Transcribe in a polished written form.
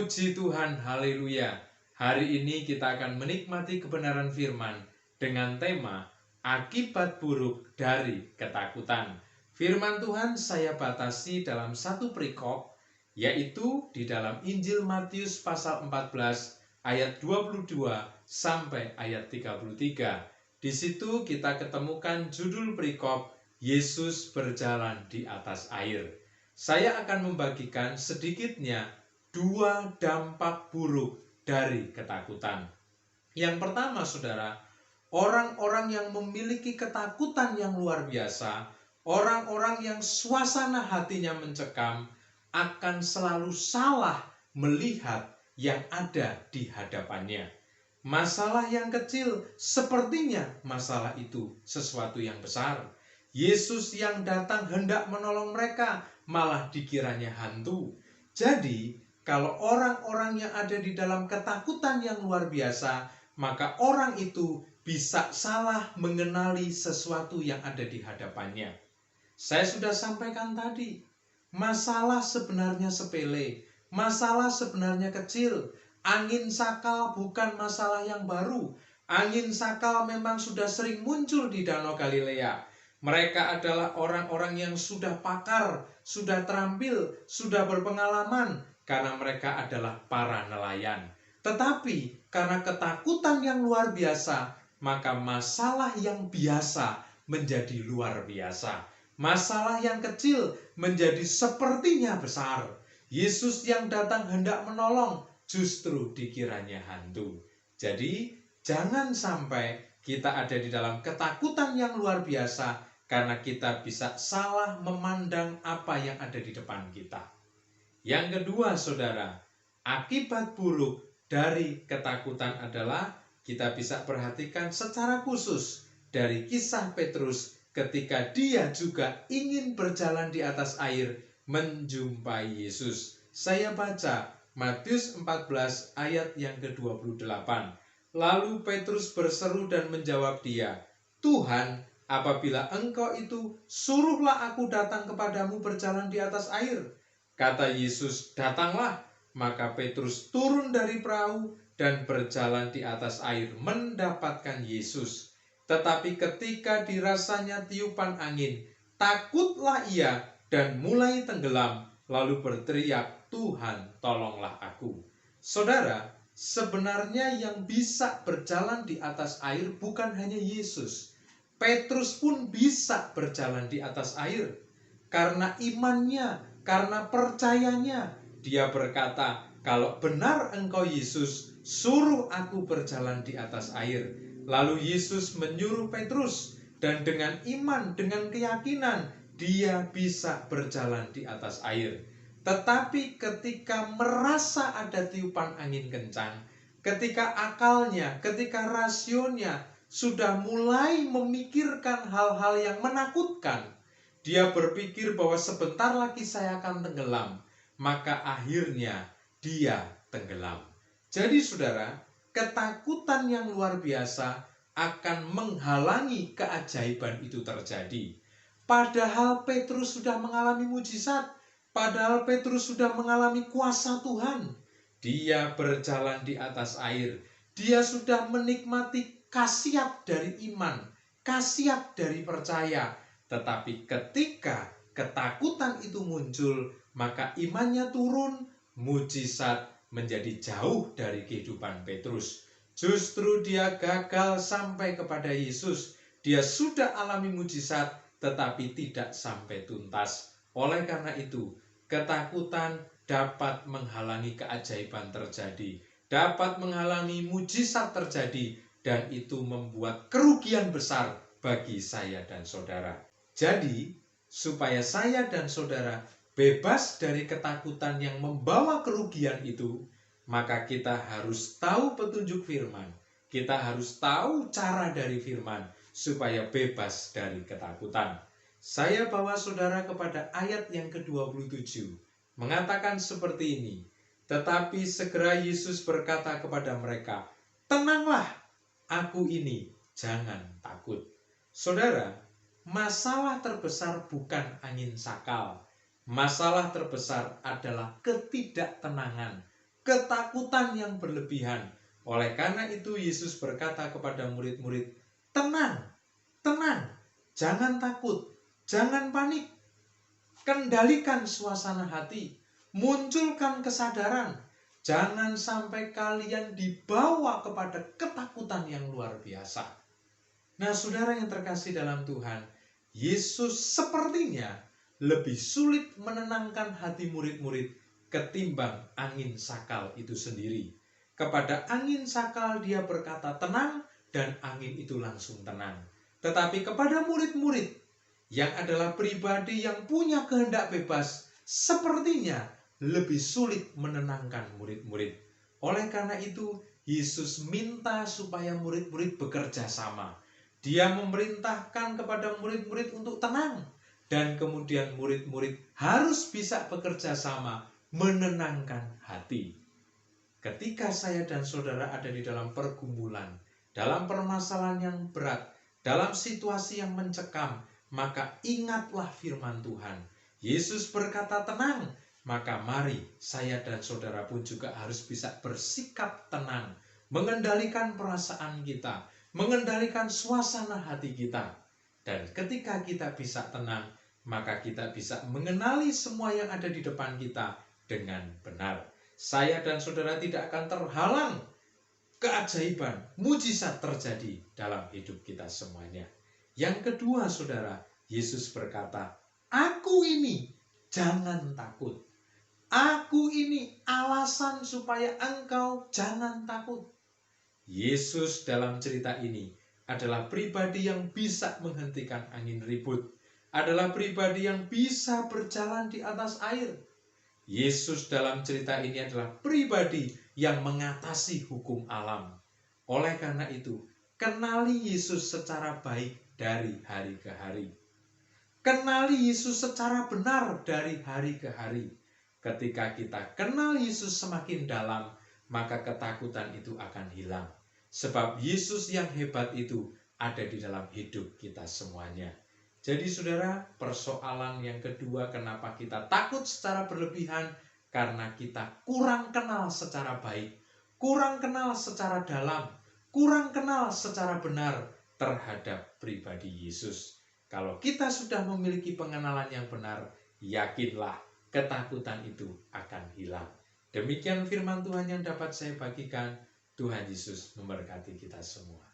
Puji Tuhan, haleluya. Hari ini kita akan menikmati kebenaran firman dengan tema akibat buruk dari ketakutan. Firman Tuhan saya batasi dalam satu perikop, yaitu di dalam Injil Matius pasal 14 ayat 22 sampai ayat 33. Di situ kita ketemukan judul perikop Yesus berjalan di atas air. Saya akan membagikan sedikitnya dua dampak buruk dari ketakutan. Yang pertama, saudara, orang-orang yang memiliki ketakutan yang luar biasa, orang-orang yang suasana hatinya mencekam, akan selalu salah melihat yang ada di hadapannya. Masalah yang kecil sepertinya masalah itu sesuatu yang besar. Yesus yang datang hendak menolong mereka malah dikiranya hantu. Jadi, kalau orang-orang yang ada di dalam ketakutan yang luar biasa, maka orang itu bisa salah mengenali sesuatu yang ada di hadapannya. Saya sudah sampaikan tadi, masalah sebenarnya sepele, masalah sebenarnya kecil. Angin sakal bukan masalah yang baru. Angin sakal memang sudah sering muncul di Danau Galilea. Mereka adalah orang-orang yang sudah pakar, sudah terampil, sudah berpengalaman, karena mereka adalah para nelayan. Tetapi karena ketakutan yang luar biasa, maka masalah yang biasa menjadi luar biasa. Masalah yang kecil menjadi sepertinya besar. Yesus yang datang hendak menolong justru dikiranya hantu. Jadi jangan sampai kita ada di dalam ketakutan yang luar biasa karena kita bisa salah memandang apa yang ada di depan kita. Yang kedua, saudara, akibat buruk dari ketakutan adalah kita bisa perhatikan secara khusus dari kisah Petrus ketika dia juga ingin berjalan di atas air menjumpai Yesus. Saya baca Matius 14 ayat yang ke-28. Lalu Petrus berseru dan menjawab dia, "Tuhan, apabila engkau itu, suruhlah aku datang kepadamu berjalan di atas air." Kata Yesus, "Datanglah." Maka Petrus turun dari perahu dan berjalan di atas air mendapatkan Yesus. Tetapi ketika dirasanya tiupan angin, takutlah ia dan mulai tenggelam, lalu berteriak, "Tuhan, tolonglah aku." Saudara, sebenarnya yang bisa berjalan di atas air bukan hanya Yesus. Petrus pun bisa berjalan di atas air. Karena imannya, karena percayanya, dia berkata, "Kalau benar engkau Yesus, suruh aku berjalan di atas air." Lalu Yesus menyuruh Petrus, dan dengan iman, dengan keyakinan, dia bisa berjalan di atas air. Tetapi ketika merasa ada tiupan angin kencang, ketika akalnya, ketika rasionya sudah mulai memikirkan hal-hal yang menakutkan, dia berpikir bahwa sebentar lagi saya akan tenggelam, maka akhirnya dia tenggelam. Jadi saudara, ketakutan yang luar biasa akan menghalangi keajaiban itu terjadi. Padahal Petrus sudah mengalami mujizat, padahal Petrus sudah mengalami kuasa Tuhan. Dia berjalan di atas air, dia sudah menikmati khasiat dari iman, khasiat dari percaya. Tetapi ketika ketakutan itu muncul, maka imannya turun, mujizat menjadi jauh dari kehidupan Petrus. Justru dia gagal sampai kepada Yesus. Dia sudah alami mujizat, tetapi tidak sampai tuntas. Oleh karena itu, ketakutan dapat menghalangi keajaiban terjadi, dapat menghalangi mujizat terjadi, dan itu membuat kerugian besar bagi saya dan saudara. Jadi, supaya saya dan saudara bebas dari ketakutan yang membawa kerugian itu, maka kita harus tahu petunjuk firman. Kita harus tahu cara dari firman supaya bebas dari ketakutan. Saya bawa saudara kepada ayat yang ke-27. Mengatakan seperti ini, "Tetapi segera Yesus berkata kepada mereka, 'Tenanglah, aku ini, jangan takut.'" Saudara, masalah terbesar bukan angin sakal. Masalah terbesar adalah ketidaktenangan. ketakutan yang berlebihan. Oleh karena itu Yesus berkata kepada murid-murid, tenang, tenang, jangan takut, jangan panik. Kendalikan suasana hati, munculkan kesadaran. Jangan sampai kalian dibawa kepada ketakutan yang luar biasa. Nah, saudara yang terkasih dalam Tuhan, Yesus sepertinya lebih sulit menenangkan hati murid-murid ketimbang angin sakal itu sendiri. Kepada angin sakal dia berkata tenang, dan angin itu langsung tenang. Tetapi kepada murid-murid yang adalah pribadi yang punya kehendak bebas, sepertinya lebih sulit menenangkan murid-murid. Oleh karena itu, Yesus minta supaya murid-murid bekerja sama. Dia memerintahkan kepada murid-murid untuk tenang, dan kemudian murid-murid harus bisa bekerja sama menenangkan hati. Ketika saya dan saudara ada di dalam pergumulan, dalam permasalahan yang berat, dalam situasi yang mencekam, maka ingatlah firman Tuhan. Yesus berkata tenang, maka mari saya dan saudara pun juga harus bisa bersikap tenang, mengendalikan perasaan kita, mengendalikan suasana hati kita. Dan ketika kita bisa tenang, maka kita bisa mengenali semua yang ada di depan kita dengan benar. Saya dan saudara tidak akan terhalang keajaiban, mujizat terjadi dalam hidup kita semuanya. Yang kedua, saudara, Yesus berkata, aku ini jangan takut. Aku ini alasan supaya engkau jangan takut. Yesus dalam cerita ini adalah pribadi yang bisa menghentikan angin ribut, adalah pribadi yang bisa berjalan di atas air. Yesus dalam cerita ini adalah pribadi yang mengatasi hukum alam. Oleh karena itu, kenali Yesus secara baik dari hari ke hari. Kenali Yesus secara benar dari hari ke hari. Ketika kita kenal Yesus semakin dalam, maka ketakutan itu akan hilang. Sebab Yesus yang hebat itu ada di dalam hidup kita semuanya. Jadi saudara, persoalan yang kedua kenapa kita takut secara berlebihan, karena kita kurang kenal secara baik, kurang kenal secara dalam, kurang kenal secara benar terhadap pribadi Yesus. Kalau kita sudah memiliki pengenalan yang benar, yakinlah ketakutan itu akan hilang. Demikian firman Tuhan yang dapat saya bagikan. Tuhan Yesus memberkati kita semua.